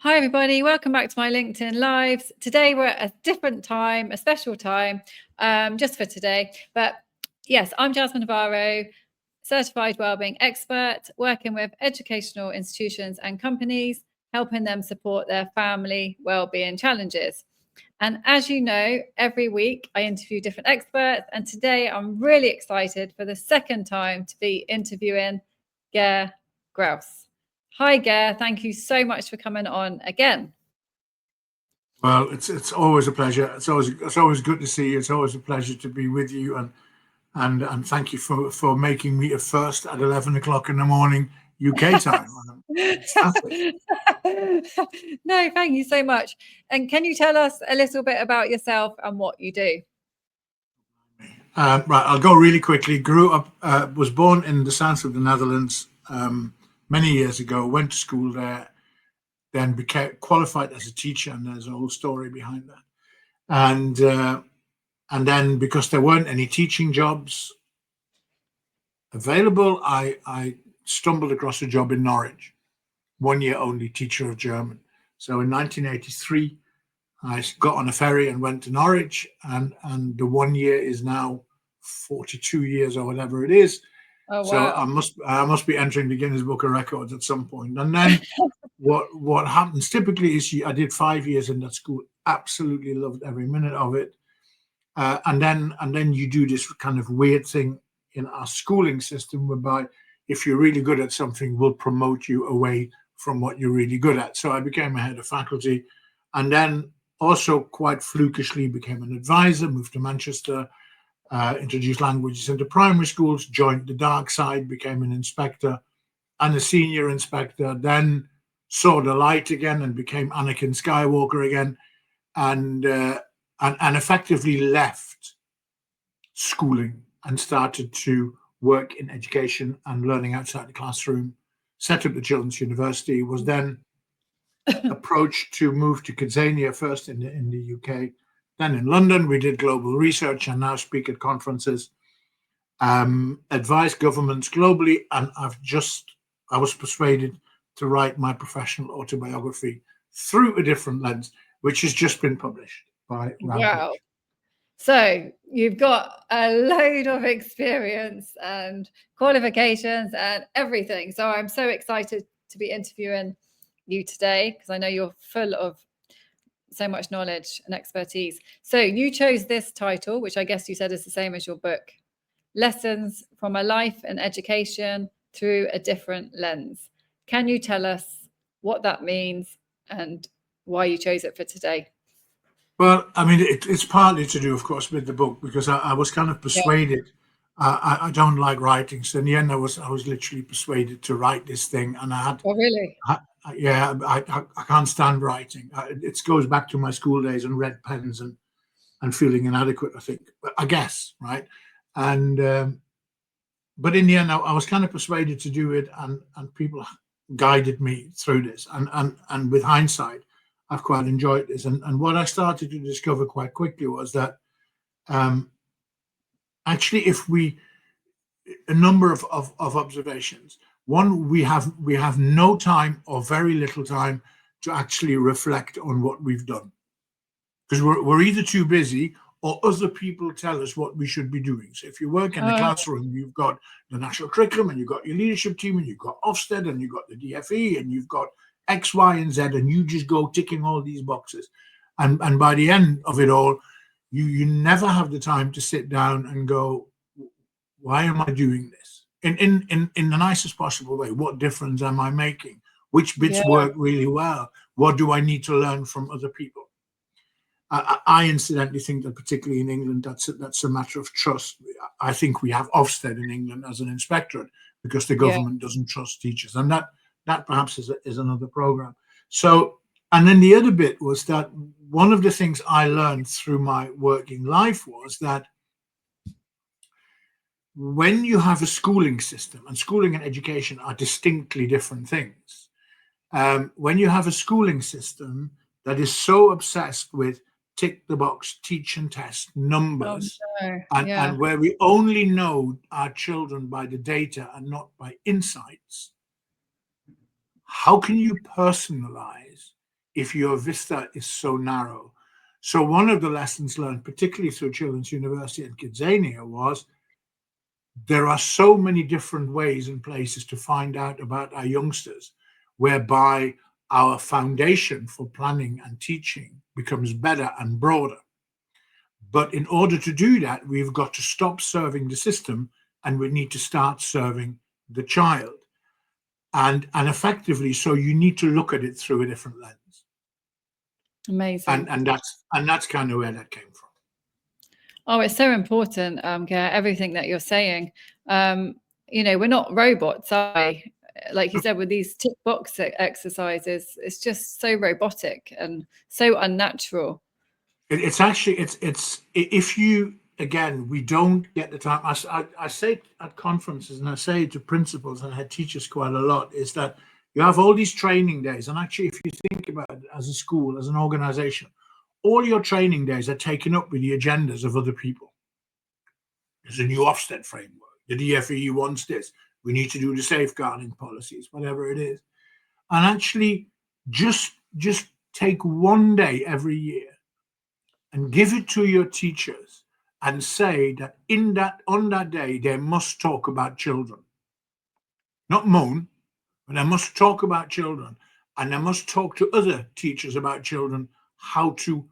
Hi everybody, welcome back to my LinkedIn Lives. Today we're at a different time, a special time, just for today. But yes, I'm Jasmine Navarro, certified wellbeing expert, working with educational institutions and companies, helping them support their family wellbeing challenges. And as you know, every week I interview different experts, and today I'm really excited for the second time to be interviewing Ger Grouse. Hi, Ger. Thank you so much for coming on again. Well, it's always a pleasure. It's always good to see you. It's always a pleasure to be with you, and thank you for making me a first at 11 o'clock in the morning UK time. No, thank you so much. And can you tell us a little bit about yourself and what you do? Right, I'll go really quickly. Grew up, was born in the south of the Netherlands many years ago. Went to school there, then became qualified as a teacher, and there's a whole story behind that. And then because there weren't any teaching jobs available, I stumbled across a job in Norwich, 1 year only, teacher of German. So in 1983, I got on a ferry and went to Norwich, and the 1 year is now 42 years or whatever it is. Oh, wow. So I must be entering the Guinness Book of Records at some point. And then what happens typically is I did 5 years in that school, absolutely loved every minute of it. And then you do this kind of weird thing in our schooling system whereby if you're really good at something, we'll promote you away from what you're really good at. So I became a head of faculty, and then also quite flukishly became an advisor, moved to Manchester, introduced languages into primary schools, joined the dark side, became an inspector and a senior inspector, then saw the light again and became Anakin Skywalker again, and effectively left schooling and started to work in education and learning outside the classroom, set up the Children's University, was then approached to move to Tanzania first in the UK, then in London. We did global research and now speak at conferences, advise governments globally, and I was persuaded to write my professional autobiography through a different lens, which has just been published by Routledge. Wow. So you've got a load of experience and qualifications and everything. So I'm so excited to be interviewing you today because I know you're full of so much knowledge and expertise. So you chose this title, which I guess you said is the same as your book, Lessons from a Life and Education Through a Different Lens. Can you tell us what that means and why you chose it for today? Well, I mean, it's partly to do, of course, with the book, because I was kind of persuaded. Yeah. I don't like writing, so in the end, I was literally persuaded to write this thing, and I had. Oh, really? I can't stand writing. It goes back to my school days and red pens and feeling inadequate, I guess, right? And but in the end, I was kind of persuaded to do it, and people guided me through this, and with hindsight, I've quite enjoyed this. And what I started to discover quite quickly was that actually, a number of observations. One, we have no time or very little time to actually reflect on what we've done, because we're either too busy or other people tell us what we should be doing. So if you work in the classroom, you've got the national curriculum, and you've got your leadership team, and you've got Ofsted, and you've got the DFE, and you've got X, Y, and Z, and you just go ticking all these boxes. And by the end of it all, you never have the time to sit down and go, why am I doing this? In the nicest possible way. What difference am I making? Which bits work really well? What do I need to learn from other people? I incidentally think that particularly in England, that's a matter of trust. I think we have Ofsted in England as an inspectorate because the government doesn't trust teachers, and that perhaps is another program. So, and then the other bit was that one of the things I learned through my working life was that when you have a schooling system, and schooling and education are distinctly different things, when you have a schooling system that is so obsessed with tick the box, teach and test numbers, and where we only know our children by the data and not by insights, how can you personalize if your vista is so narrow. So one of the lessons learned, particularly through Children's University and Kidzania, was there are so many different ways and places to find out about our youngsters, whereby our foundation for planning and teaching becomes better and broader. But in order to do that, we've got to stop serving the system and we need to start serving the child. And effectively, so you need to look at it through a different lens. Amazing. And that's kind of where that came from. Oh, it's so important, Gare, everything that you're saying. We're not robots, are we? Like you said, with these tick box exercises, it's just so robotic and so unnatural. It's actually, if you, again, we don't get the time. I say at conferences, and I say to principals and head teachers quite a lot, is that you have all these training days. And actually, if you think about it as a school, as an organization, all your training days are taken up with the agendas of other people. There's a new Ofsted framework. The DFE wants this. We need to do the safeguarding policies, whatever it is. And actually, just take one day every year and give it to your teachers and say that on that day, they must talk about children. Not moan, but they must talk about children. And they must talk to other teachers about children, how to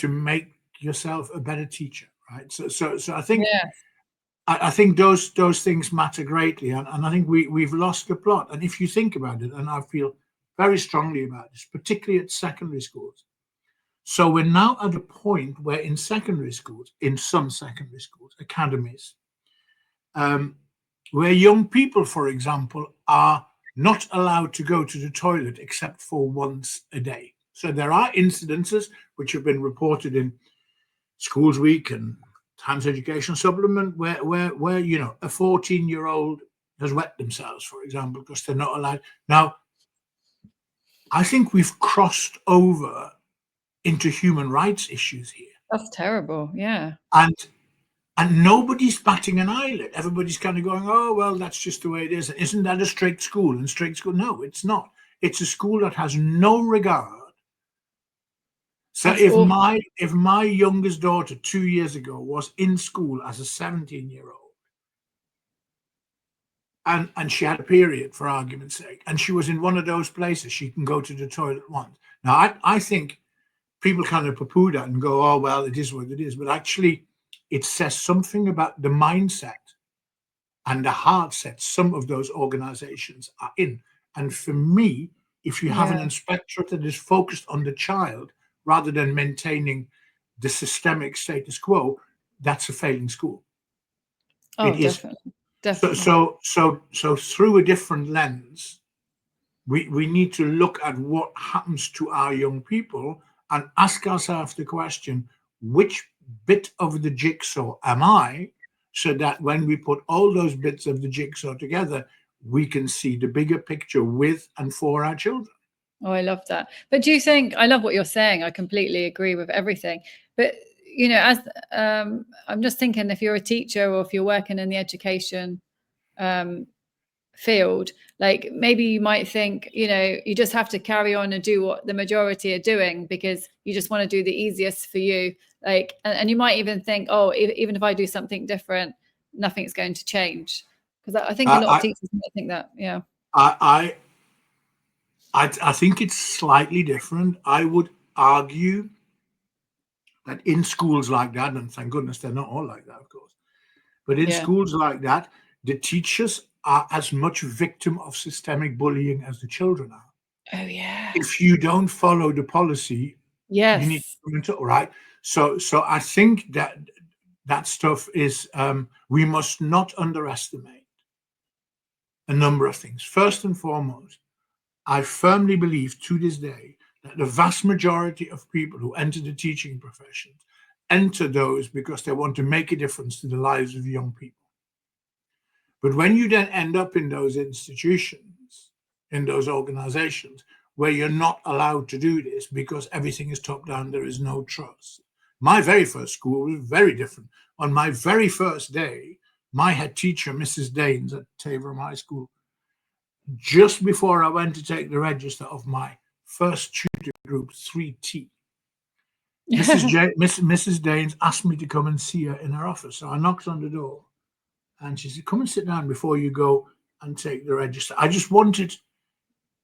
make yourself a better teacher, right? So I think I think those things matter greatly, and I think we've lost the plot. And if you think about it, and I feel very strongly about this, particularly at secondary schools. So we're now at a point where in secondary schools, in some secondary schools, academies, where young people, for example, are not allowed to go to the toilet except for once a day. So there are incidences which have been reported in Schools Week and Times Education Supplement where a 14-year-old has wet themselves, for example, because they're not allowed. Now, I think we've crossed over into human rights issues here. That's terrible, yeah. And nobody's batting an eyelid. Everybody's kind of going, oh, well, that's just the way it is. Isn't that a strict school? And strict school? No, it's not. It's a school that has no regard. So if my youngest daughter 2 years ago was in school as a 17-year-old, and she had a period, for argument's sake, and she was in one of those places she can go to the toilet once. Now, I think people kind of poo-poo that and go, oh, well, it is what it is. But actually, it says something about the mindset and the heart set some of those organizations are in. And for me, if you have an inspectorate that is focused on the child rather than maintaining the systemic status quo, that's a failing school. Oh, it is. Definitely. So through a different lens, we need to look at what happens to our young people and ask ourselves the question, which bit of the jigsaw am I, so that when we put all those bits of the jigsaw together, we can see the bigger picture with and for our children. Oh, I love that. But do you think, I love what you're saying. I completely agree with everything. But, as I'm just thinking, if you're a teacher or if you're working in the education field, like maybe you might think, you just have to carry on and do what the majority are doing because you just want to do the easiest for you. Like, and you might even think, oh, even if I do something different, nothing's going to change. Because I think a lot of teachers might think that. Yeah. I think it's slightly different. I would argue that in schools like that, and thank goodness they're not all like that, of course, but in schools like that, the teachers are as much victim of systemic bullying as the children are. Oh, yeah. If you don't follow the policy, you need to come into, right? So I think that stuff is, we must not underestimate a number of things. First and foremost, I firmly believe to this day that the vast majority of people who enter the teaching professions enter those because they want to make a difference to the lives of young people. But when you then end up in those institutions, in those organizations, where you're not allowed to do this because everything is top down, there is no trust. My very first school was very different. On my very first day, my head teacher, Mrs. Daines at Taverham High School, just before I went to take the register of my first tutor group 3T. Mrs. Daines asked me to come and see her in her office. So I knocked on the door and she said, come and sit down before you go and take the register. I just wanted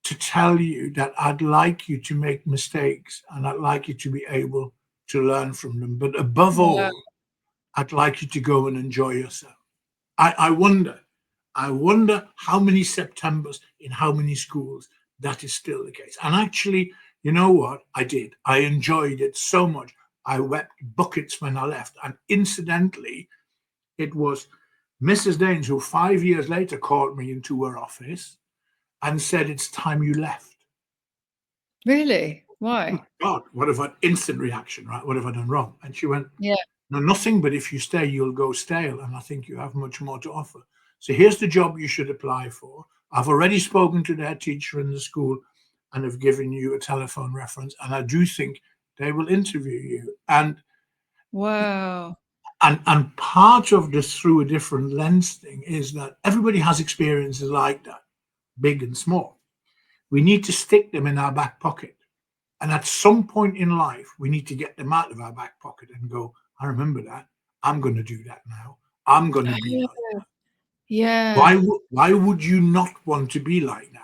to tell you that I'd like you to make mistakes and I'd like you to be able to learn from them. But above all, I'd like you to go and enjoy yourself. I wonder how many Septembers in how many schools that is still the case. And actually, you know what? I did. I enjoyed it so much. I wept buckets when I left. And incidentally, it was Mrs. Daines who 5 years later called me into her office and said, it's time you left. Really? Why? God, what if an instant reaction, right? What have I done wrong? And she went, Yeah. no, nothing, but if you stay, you'll go stale. And I think you have much more to offer. So here's the job you should apply for. I've already spoken to their teacher in the school and have given you a telephone reference. And I do think they will interview you. And wow. And part of this through a different lens thing is that everybody has experiences like that, big and small. We need to stick them in our back pocket. And at some point in life, we need to get them out of our back pocket and go, I remember that. I'm going to do that now. I'm going to be like that. Yeah. Why would you not want to be like that?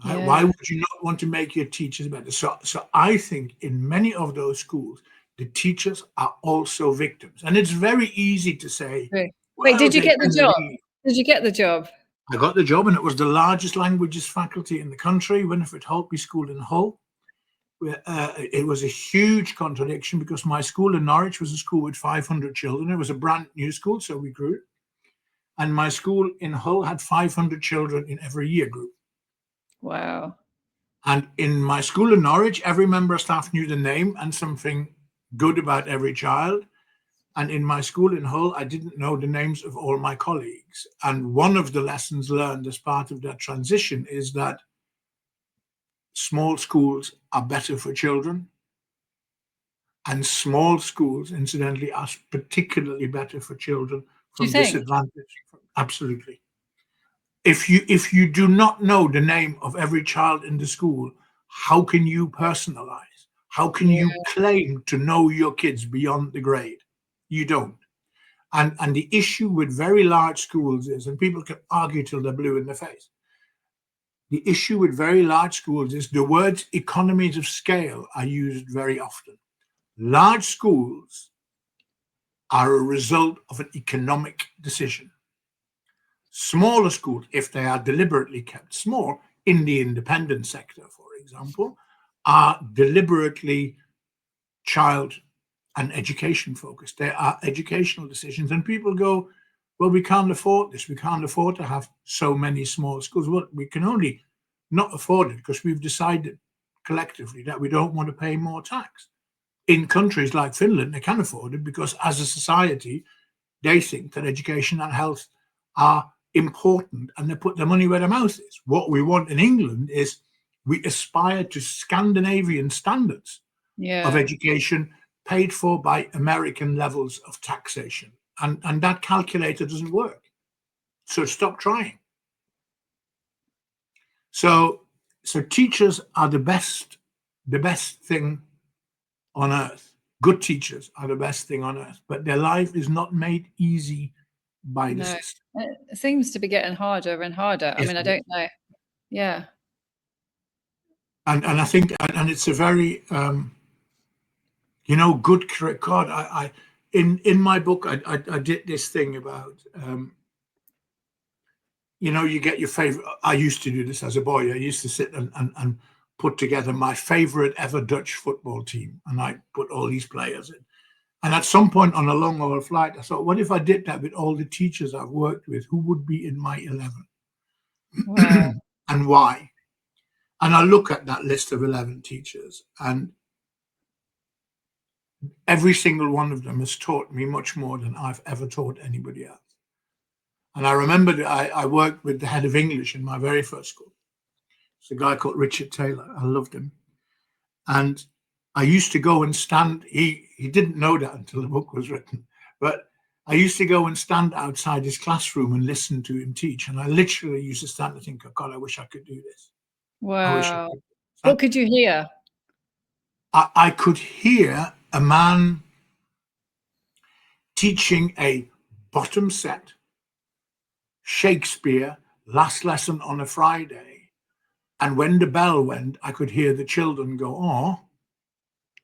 Right? Yeah. Why would you not want to make your teachers better? So I think in many of those schools, the teachers are also victims. And it's very easy to say, wait, did you get the job? Did you get the job? I got the job, and it was the largest languages faculty in the country, Winifred Holtby School in Hull. It was a huge contradiction because my school in Norwich was a school with 500 children. It was a brand new school, so we grew. And my school in Hull had 500 children in every year group. Wow. And in my school in Norwich, every member of staff knew the name and something good about every child. And in my school in Hull, I didn't know the names of all my colleagues. And one of the lessons learned as part of that transition is that small schools are better for children. And small schools, incidentally, are particularly better for children from disadvantage. Absolutely. If you do not know the name of every child in the school, how can you personalize? How can you claim to know your kids beyond the grade? You don't. And the issue with very large schools is, and people can argue till they're blue in the face, the issue with very large schools is the words economies of scale are used very often. Large schools are a result of an economic decision. Smaller schools, if they are deliberately kept small, in the independent sector, for example, are deliberately child and education focused. They are educational decisions. And people go, well, we can't afford this. We can't afford to have so many small schools. Well, we can only not afford it because we've decided collectively that we don't want to pay more tax. In countries like Finland, they can afford it because as a society, they think that education and health are important and they put their money where their mouth is. What we want in England is we aspire to Scandinavian standards of education paid for by American levels of taxation. And that calculator doesn't work. So stop trying. So teachers are the best thing on earth. Good teachers are the best thing on earth, but their life is not made easy by the system. It seems to be getting harder and harder. I mean, I don't know. Yeah. And I think, and it's a very, good, God, I in my book, I did this thing about, you get your favorite. I used to do this as a boy. I used to sit and put together my favorite ever Dutch football team. And I put all these players in. And at some point on a long haul flight, I thought, what if I did that with all the teachers I've worked with? Who would be in my 11? Wow. And why? And I look at that list of 11 teachers, and every single one of them has taught me much more than I've ever taught anybody else. And I remember that I worked with the head of English in my very first school. It's a guy called Richard Taylor. I loved him. And I used to go and stand. He didn't know that until the book was written. But I used to go and stand outside his classroom and listen to him teach. And I literally used to stand and think, oh, God, I wish I could do this. I wish I Wow. could. What could you hear? I could hear a man teaching a bottom set Shakespeare last lesson on a Friday. And when the bell went, I could hear the children go, oh,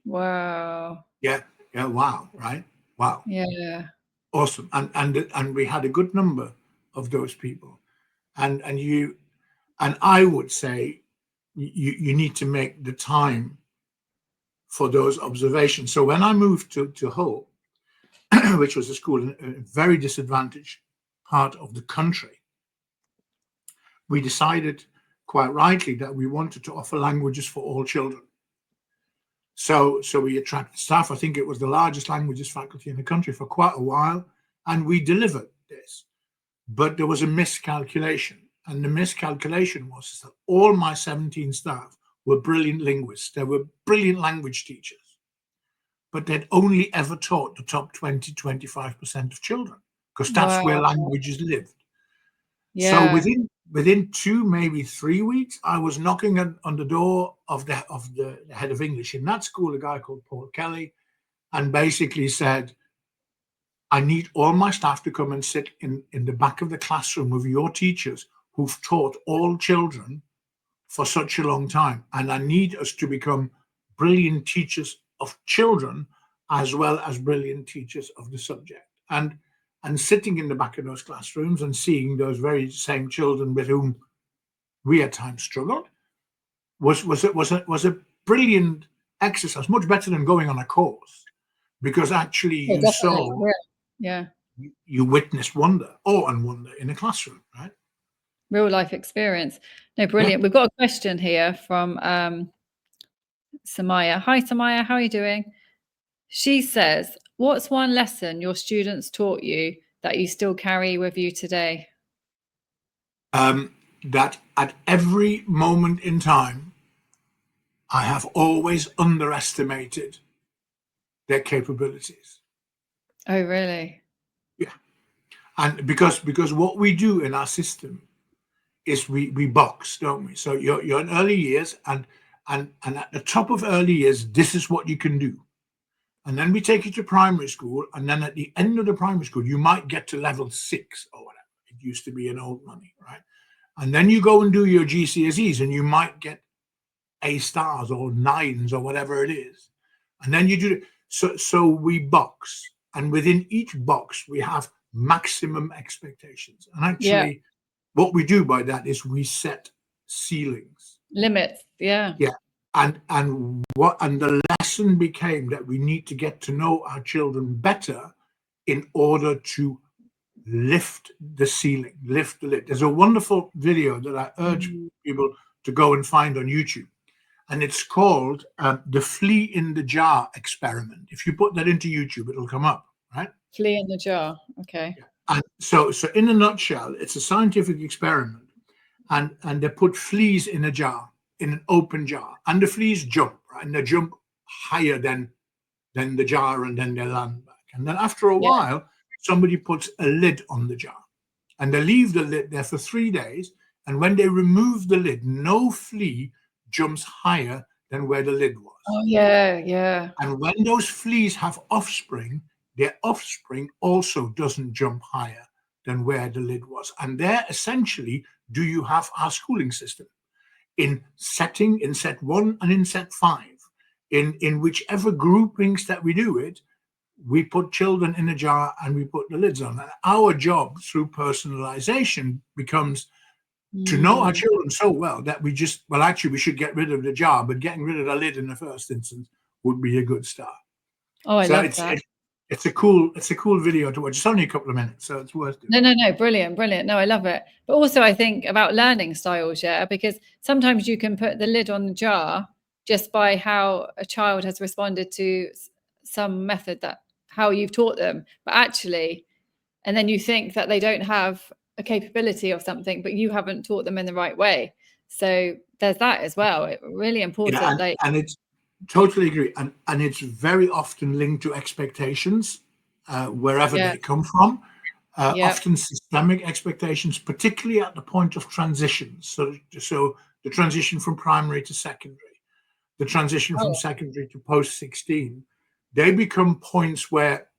Wow. yeah, wow, right? Wow. Yeah. Awesome. And we had a good number of those people. And I would say you need to make the time for those observations. So when I moved to Hull, which was a school in a very disadvantaged part of the country, we decided quite rightly that we wanted to offer languages for all children. So we attracted staff. I think it was the largest languages faculty in the country for quite a while, and we delivered this. But there was a miscalculation, and the miscalculation was that all my 17 staff were brilliant linguists. They were brilliant language teachers, but they'd only ever taught the top 20, 25% of children, because that's where Wow. languages lived. So Yeah. within 2, maybe 3 weeks, I was knocking on the door of the head of English in that school, a guy called Paul Kelly, and basically said, I need all my staff to come and sit in the back of the classroom with your teachers who've taught all children for such a long time. And I need us to become brilliant teachers of children as well as brilliant teachers of the subject. And sitting in the back of those classrooms and seeing those very same children with whom we at times struggled was a brilliant exercise, much better than going on a course, because actually Yeah, you definitely. saw, Yeah. you witnessed wonder, awe and wonder in a classroom, right? Real life experience. No, Yeah. brilliant. We've got a question here from Samaya. Hi, Samaya. How are you doing? She says, what's one lesson your students taught you that you still carry with you today? That at every moment in time, I have always underestimated their capabilities. Oh, really? Yeah. And because what we do in our system is we box, don't we? So you're in early years, and at the top of early years, this is what you can do. And then we take you to primary school, and then at the end of the primary school, you might get to level 6 or whatever. It used to be in old money, right? And then you go and do your GCSEs, and you might get A stars or 9s or whatever it is. And then you do it. So we box, and within each box, we have maximum expectations. And actually, what we do by that is we set ceilings. Limits. Yeah. Yeah. And the lesson became that we need to get to know our children better in order to lift the ceiling, lift the lid. There's a wonderful video that I urge people to go and find on YouTube, and it's called the flea in the jar experiment. If you put that into YouTube, it'll come up, right? Flea in the jar. Okay. Yeah. And so in a nutshell, it's a scientific experiment, and they put fleas in a jar, in an open jar, and the fleas jump, right? And they jump higher than the jar, and then they land back. And then after a while, somebody puts a lid on the jar, and they leave the lid there for 3 days. And when they remove the lid, no flea jumps higher than where the lid was. Oh, yeah. And when those fleas have offspring, their offspring also doesn't jump higher than where the lid was. And there, essentially, do you have our schooling system in set 1 and in set 5. In whichever groupings that we do it, we put children in a jar and we put the lids on. And our job through personalization becomes to know our children so well that we should get rid of the jar, but getting rid of the lid in the first instance would be a good start. Oh, I love that. It's a cool video to watch. It's only a couple of minutes, so it's worth it. No, brilliant. No, I love it. But also I think about learning styles, because sometimes you can put the lid on the jar just by how a child has responded to some method, that how you've taught them, but actually, and then you think that they don't have a capability of something, but you haven't taught them in the right way. So there's that as well. It really important. Yeah, and it's totally agree. And it's very often linked to expectations, wherever they come from. Yep. often systemic expectations, particularly at the point of transition. So the transition from primary to secondary, the transition from secondary to post-16, they become points where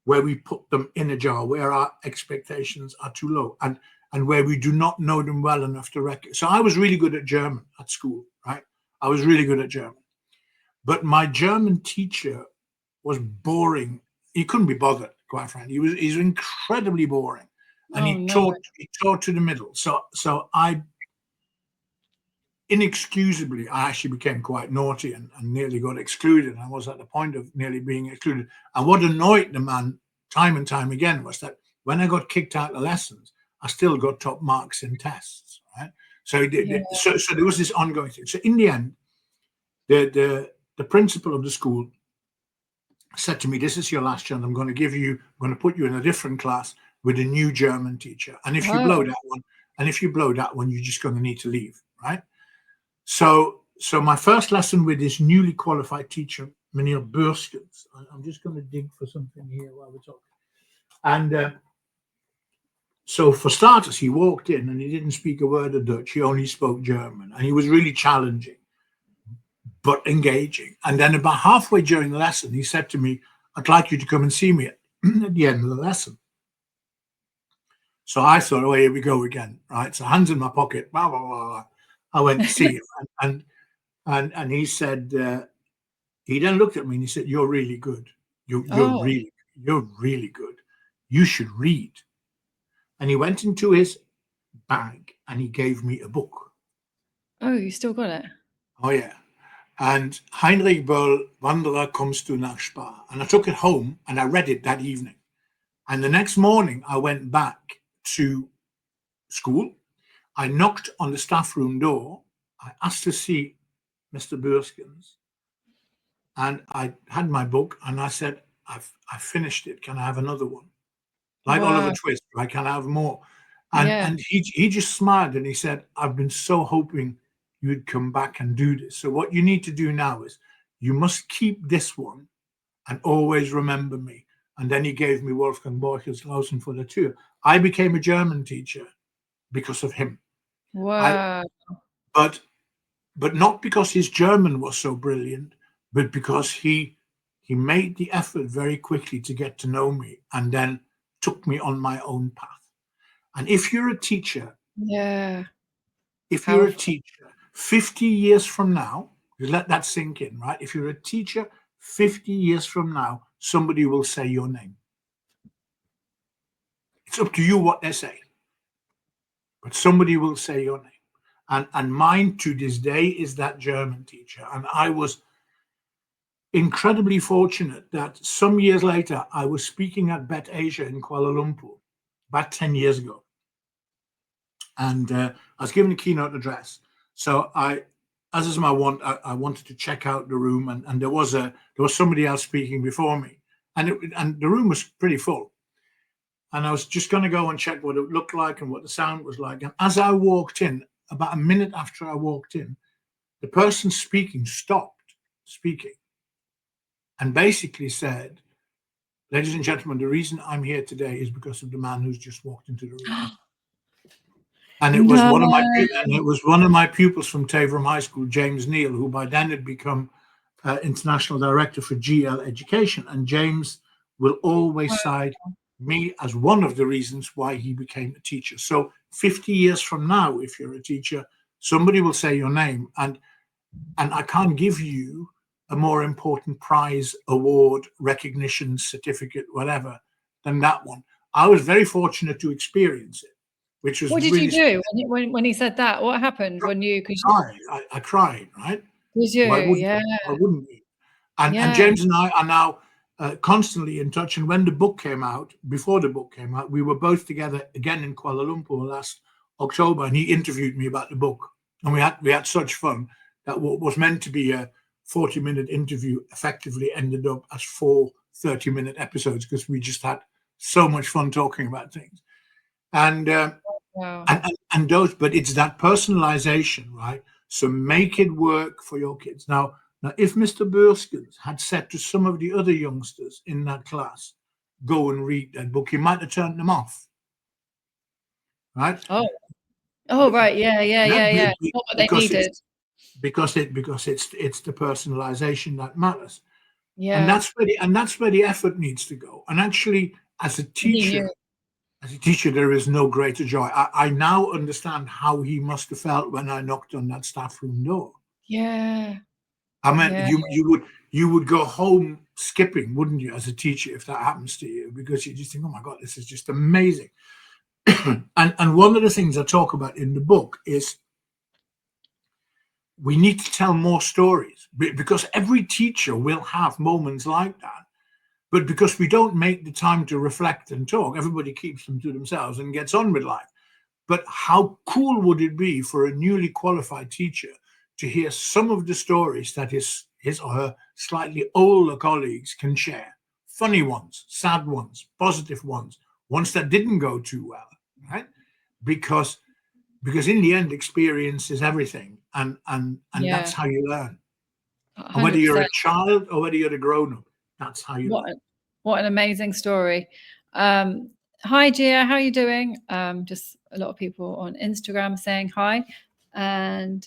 we put them in a jar, where our expectations are too low, and where we do not know them well enough to recognize. So I was really good at German at school, right? I was really good at German. But my German teacher was boring. He couldn't be bothered, quite frankly. He's incredibly boring. And he taught to the middle. So I inexcusably, I actually became quite naughty and nearly got excluded. I was at the point of nearly being excluded. And what annoyed the man time and time again was that when I got kicked out of lessons, I still got top marks in tests, right? So there was this ongoing thing. So in the end, the principal of the school said to me, "This is your last chance. I'm going to put you in a different class with a new German teacher. And if you blow that one, you're just going to need to leave," right? So my first lesson with this newly qualified teacher, Meneer Burskens, I'm just going to dig for something here while we're talking. And so for starters, he walked in and he didn't speak a word of Dutch. He only spoke German, and he was really challenging, but engaging. And then about halfway during the lesson, he said to me, "I'd like you to come and see me at the end of the lesson." So I thought, oh, here we go again, right? So hands in my pocket, blah, blah, blah, blah. I went to see him, and he said, he then looked at me and he said, "You're really good. You're really good. You should read." And he went into his bag and he gave me a book. Oh, you still got it? Oh, yeah. And Heinrich Böll, Wanderer kommst du nach Spa. And I took it home and I read it that evening. And the next morning, I went back to school. I knocked on the staff room door. I asked to see Mr. Burskens. And I had my book and I said, I finished it. Can I have another one? Like Oliver Twist, right? Can I have more? And he just smiled and he said, "I've been so hoping you'd come back and do this. So what you need to do now is you must keep this one and always remember me." And then he gave me Wolfgang Borchers Lausen for the tour. I became a German teacher because of him. Wow. But not because his German was so brilliant, but because he made the effort very quickly to get to know me and then took me on my own path. And if you're a teacher, if you're a teacher 50 years from now, let that sink in, right? If you're a teacher 50 years from now, somebody will say your name. It's up to you what they say, but somebody will say your name. And mine to this day is that German teacher. And I was incredibly fortunate that some years later, I was speaking at Bet Asia in Kuala Lumpur, about 10 years ago. And I was given a keynote address. So as is my want, I wanted to check out the room, and there was somebody else speaking before me, and the room was pretty full. And I was just going to go and check what it looked like and what the sound was like. And as I walked in, about a minute after I walked in, the person speaking stopped speaking and basically said, "Ladies and gentlemen, the reason I'm here today is because of the man who's just walked into the room." And it was one of my pupils from Taveram High School, James Neal, who by then had become international director for GL Education. And James will always cite me as one of the reasons why he became a teacher. So 50 years from now, if you're a teacher, somebody will say your name, and I can't give you a more important prize, award, recognition, certificate, whatever, than that one. I was very fortunate to experience it. Which was what did you do when he said that? What happened when you? I cried, right? Did you? Why wouldn't we? And James and I are now constantly in touch. And when the book came out, before the book came out, we were both together again in Kuala Lumpur last October, and he interviewed me about the book. And we had such fun that what was meant to be a 40-minute interview effectively ended up as 4 30-minute episodes because we just had so much fun talking about things. And those, but it's that personalization, right? So make it work for your kids. Now, if Mr. Burskens had said to some of the other youngsters in that class, go and read that book, he might have turned them off, right? Oh, right. Yeah. Not what they Because needed. because it's the personalization that matters, and Yeah. that's where the effort needs to go. And actually, as a He teacher, knew. there is no greater joy. I now understand how he must have felt when I knocked on that staff room door. Yeah. I mean, Yeah. you would go home skipping, wouldn't you, as a teacher, if that happens to you, because you just think, oh my God, this is just amazing. And one of the things I talk about in the book is we need to tell more stories, because every teacher will have moments like that. But because we don't make the time to reflect and talk, everybody keeps them to themselves and gets on with life. But how cool would it be for a newly qualified teacher to hear some of the stories that his or her slightly older colleagues can share? Funny ones, sad ones, positive ones, ones that didn't go too well, right? Because in the end, experience is everything, and that's Yeah. how you learn. And whether you're 100%. a child or whether you're a grown up, that's how you learn. What an amazing story. Hi, Gia. How are you doing? Just a lot of people on Instagram saying hi. And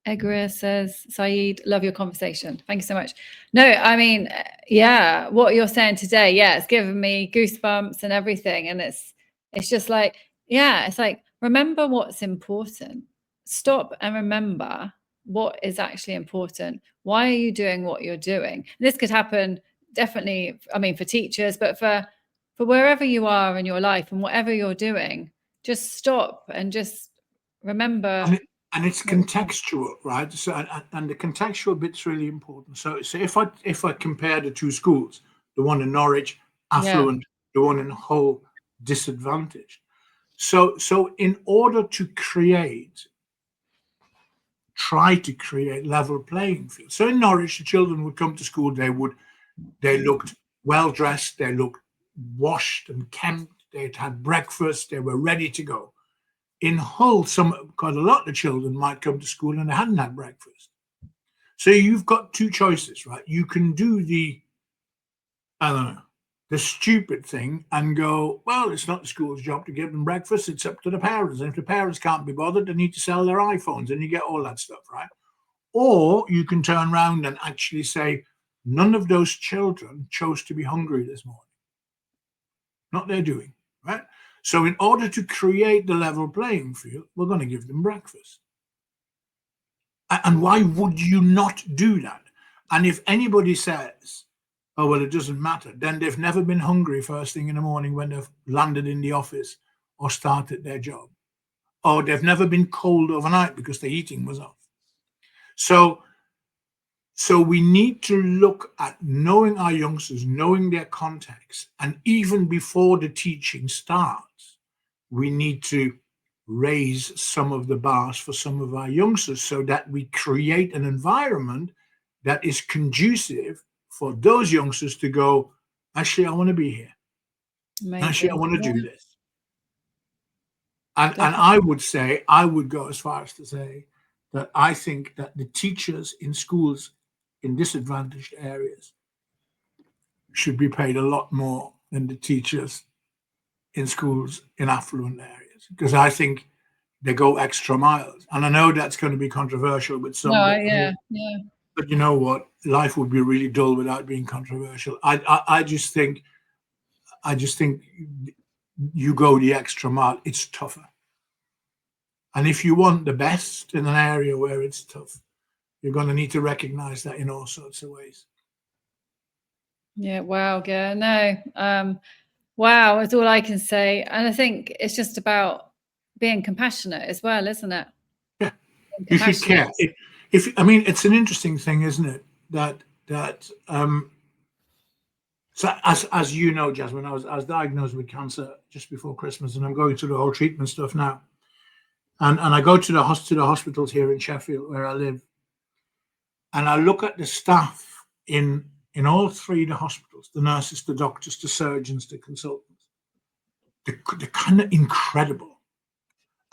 Egra says, Saeed, love your conversation. Thank you so much. No, I mean, yeah, what you're saying today, yeah, it's given me goosebumps and everything. And it's just like, yeah, it's like, remember what's important. Stop and remember what is actually important. Why are you doing what you're doing? And this could happen definitely, I mean, for teachers, but for wherever you are in your life and whatever you're doing, just stop and just remember. And it's contextual, right? So, and the contextual bit's really important. So if I compare the two schools, the one in Norwich, affluent, the one in Hull, disadvantaged. So in order to try to create level playing field. So in Norwich, the children would come to school. They looked well dressed. They looked washed and kempt. They'd had breakfast. They were ready to go. In Hull, quite a lot of children might come to school and they hadn't had breakfast. So you've got two choices, right? You can do the stupid thing and go, well, it's not the school's job to give them breakfast. It's up to the parents. And if the parents can't be bothered, they need to sell their iPhones, and you get all that stuff, right? Or you can turn around and actually say, none of those children chose to be hungry this morning. Not their doing, right? So in order to create the level playing field, we're going to give them breakfast. And why would you not do that? And if anybody says, oh, well, it doesn't matter, then they've never been hungry first thing in the morning when they've landed in the office or started their job. Or they've never been cold overnight because the heating was off. So we need to look at knowing our youngsters, knowing their context, and even before the teaching starts, we need to raise some of the bars for some of our youngsters so that we create an environment that is conducive for those youngsters to go, actually, I want to be here. Amazing. Actually, I want to do this. And I would go as far as to say that I think that the teachers in schools in disadvantaged areas should be paid a lot more than the teachers in schools in affluent areas, because I think they go extra miles. And I know that's going to be controversial with some. Yeah. But you know what? Life would be really dull without being controversial. I just think you go the extra mile. It's tougher. And if you want the best in an area where it's tough, you're going to need to recognize that in all sorts of ways. Yeah. Wow. Yeah. No. Wow. That's all I can say. And I think it's just about being compassionate as well, isn't it? Yeah. You should care. It's an interesting thing, isn't it? So as you know, Jasmine, I was diagnosed with cancer just before Christmas, and I'm going through the whole treatment stuff now. And I go to the hospitals here in Sheffield where I live, and I look at the staff in all three of the hospitals: the nurses, the doctors, the surgeons, the consultants. They're kind of incredible,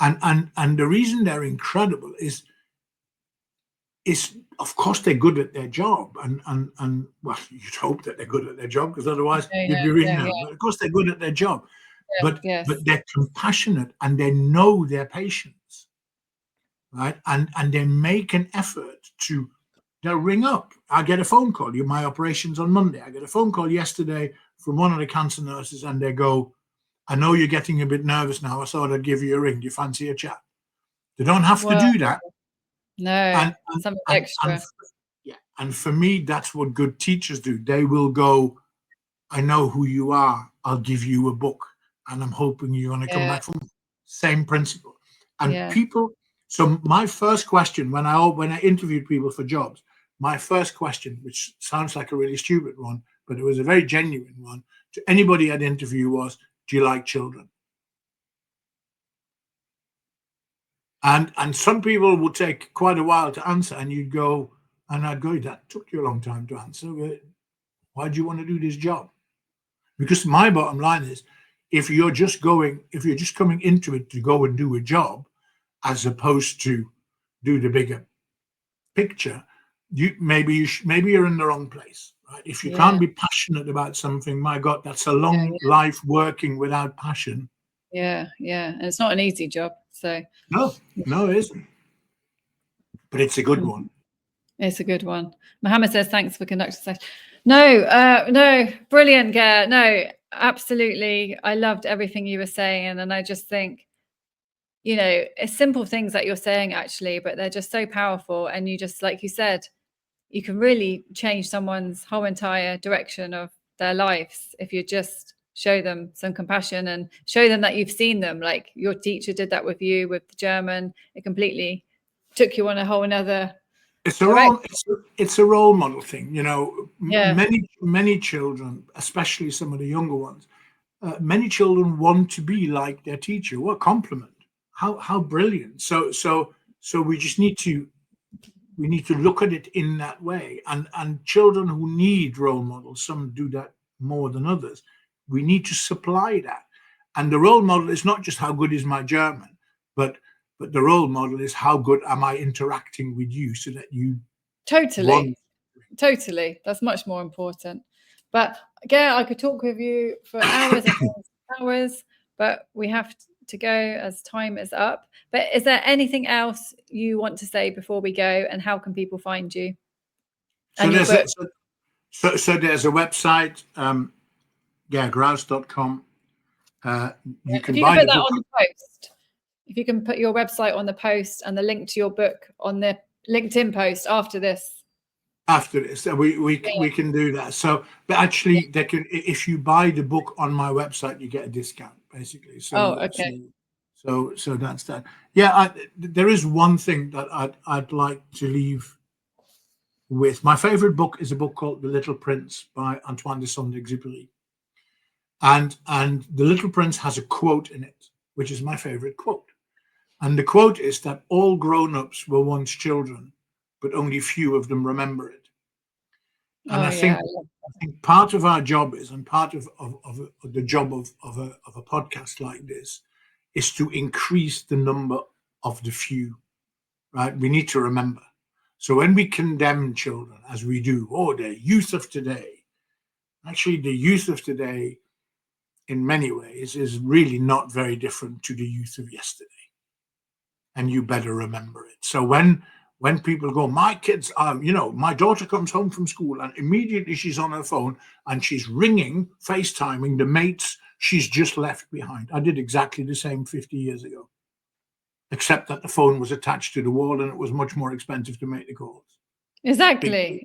and the reason they're incredible is is, of course, they're good at their job, and well, you'd hope that they're good at their job, because otherwise you'd be reading them. But of course, they're good at their job, but they're compassionate and they know their patients, right? And they make an effort to. They'll ring up. I get a phone call. My operation's on Monday. I get a phone call yesterday from one of the cancer nurses, and they go, "I know you're getting a bit nervous now. I thought I'd give you a ring. Do you fancy a chat?" They don't have to do that. No, something extra. And for me, that's what good teachers do. They will go, "I know who you are. I'll give you a book, and I'm hoping you're going to come back from." Same principle. And people. So my first question when I interviewed people for jobs, my first question, which sounds like a really stupid one, but it was a very genuine one to anybody I'd interview, was, "Do you like children?" And some people would take quite a while to answer, and I'd go, "That took you a long time to answer. Why do you want to do this job?" Because my bottom line is, if you're just coming into it to go and do a job, as opposed to do the bigger picture, maybe you're in the wrong place, right? If you can't be passionate about something, my God, that's a long life working without passion. And it's not an easy job. So no, it isn't. But it's a good one. It's a good one. Mohammed says, "Thanks for conducting session." No, brilliant, Ger. No, absolutely. I loved everything you were saying, and I just think, it's simple things that you're saying actually, but they're just so powerful. And you just, like you said, you can really change someone's whole entire direction of their lives if you just show them some compassion and show them that you've seen them. Like your teacher did that with you with the German. It completely took you on a whole another. It's a role model thing, Many children, especially some of the younger ones, many children want to be like their teacher. What a compliment! How brilliant! So we just need to look at it in that way. And children who need role models, some do that more than others. We need to supply that. And the role model is not just how good is my German, but the role model is how good am I interacting with you, so that you totally. That's much more important. But again, I could talk with you for hours and hours, but we have to go as time is up. But is there anything else you want to say before we go, and how can people find you? So there's a website, grouse.com. You can buy put that the book on the post. If you can put your website on the post and the link to your book on the LinkedIn post after this. We can do that. So, but actually, they can. If you buy the book on my website, you get a discount, basically. So, okay. So that's that. Yeah, there is one thing that I'd like to leave with. My favorite book is a book called The Little Prince by Antoine de Saint-Exupéry, and The Little Prince has a quote in it, which is my favorite quote. And the quote is that all grown-ups were once children, but only few of them remember it. And I think part of our job is, and part of the job of a podcast like this, is to increase the number of the few, right? We need to remember. So when we condemn children, as we do, the youth of today, actually the youth of today, in many ways, is really not very different to the youth of yesterday. And you better remember it. So when people go, my kids, my daughter comes home from school and immediately she's on her phone and she's ringing, FaceTiming the mates she's just left behind. I did exactly the same 50 years ago, except that the phone was attached to the wall and it was much more expensive to make the calls. Exactly.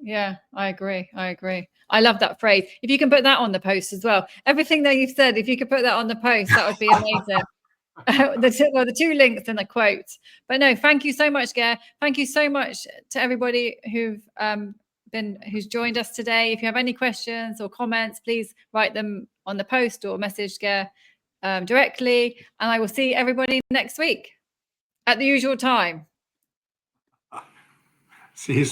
Yeah, I agree. I love that phrase. If you can put that on the post as well, everything that you've said, if you could put that on the post, that would be amazing. The two links and the quote. But no, thank you so much, Ger. Thank you so much to everybody who's joined us today. If you have any questions or comments, please write them on the post or message Ger directly. And I will see everybody next week at the usual time. See you soon.